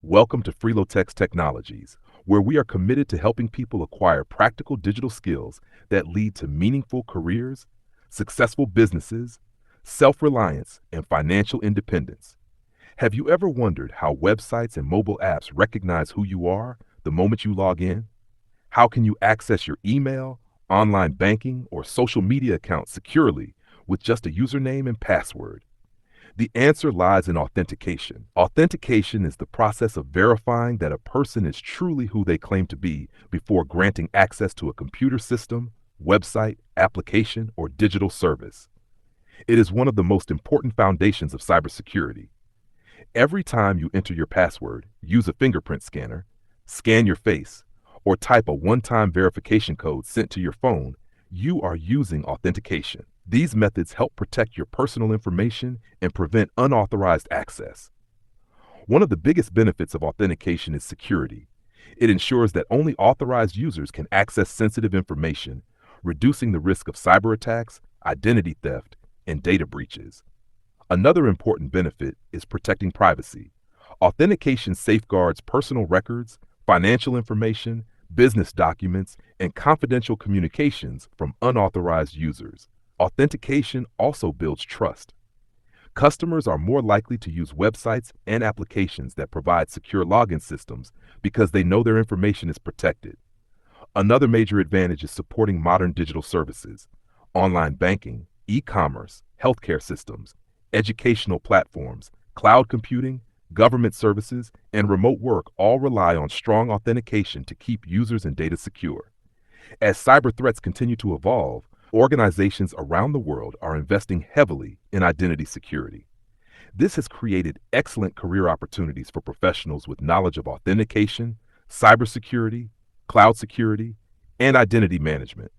Welcome to FRELOTEX Technologies, where we are committed to helping people acquire practical digital skills that lead to meaningful careers, successful businesses, self-reliance, and financial independence. Have you ever wondered how websites and mobile apps recognize who you are the moment you log in? How can you access your email, online banking, or social media accounts securely with just a username and password? The answer lies in authentication. Authentication is the process of verifying that a person is truly who they claim to be before granting access to a computer system, website, application, or digital service. It is one of the most important foundations of cybersecurity. Every time you enter your password, use a fingerprint scanner, scan your face, or type a one-time verification code sent to your phone, you are using authentication. These methods help protect your personal information and prevent unauthorized access. One of the biggest benefits of authentication is security. It ensures that only authorized users can access sensitive information, reducing the risk of cyber attacks, identity theft, and data breaches. Another important benefit is protecting privacy. Authentication safeguards personal records, financial information, business documents, and confidential communications from unauthorized users. Authentication also builds trust. Customers are more likely to use websites and applications that provide secure login systems because they know their information is protected. Another major advantage is supporting modern digital services. Online banking, e-commerce, healthcare systems, educational platforms, cloud computing, government services, and remote work all rely on strong authentication to keep users and data secure. As cyber threats continue to evolve, organizations around the world are investing heavily in identity security. This has created excellent career opportunities for professionals with knowledge of authentication, cybersecurity, cloud security, and identity management.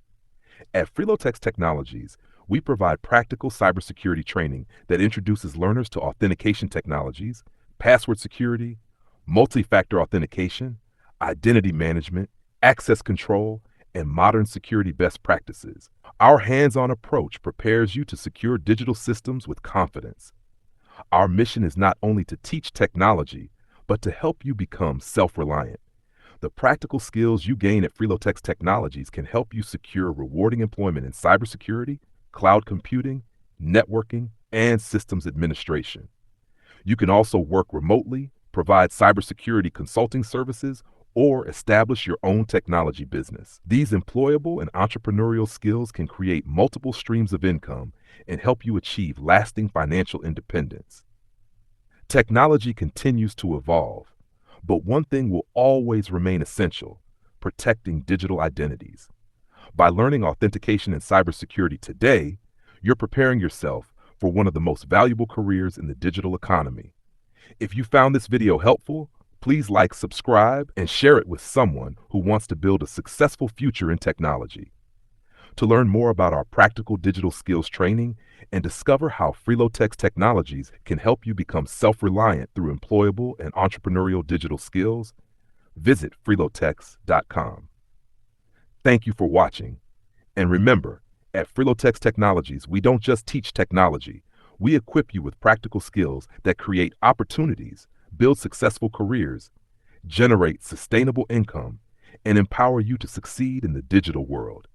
At FRELOTEX Technologies, we provide practical cybersecurity training that introduces learners to authentication technologies, password security, multi-factor authentication, identity management, access control, and modern security best practices. Our hands-on approach prepares you to secure digital systems with confidence. Our mission is not only to teach technology, but to help you become self-reliant. The practical skills you gain at FRELOTEX Technologies can help you secure rewarding employment in cybersecurity, cloud computing, networking, and systems administration. You can also work remotely, provide cybersecurity consulting services, or establish your own technology business. These employable and entrepreneurial skills can create multiple streams of income and help you achieve lasting financial independence. Technology continues to evolve, but one thing will always remain essential: protecting digital identities. By learning authentication and cybersecurity today, you're preparing yourself for one of the most valuable careers in the digital economy. If you found this video helpful, please like, subscribe, and share it with someone who wants to build a successful future in technology. To learn more about our practical digital skills training and discover how FRELOTEX Technologies can help you become self-reliant through employable and entrepreneurial digital skills, visit frelotex.com. Thank you for watching. And remember, at FRELOTEX Technologies, we don't just teach technology. We equip you with practical skills that create opportunities, build successful careers, generate sustainable income, and empower you to succeed in the digital world.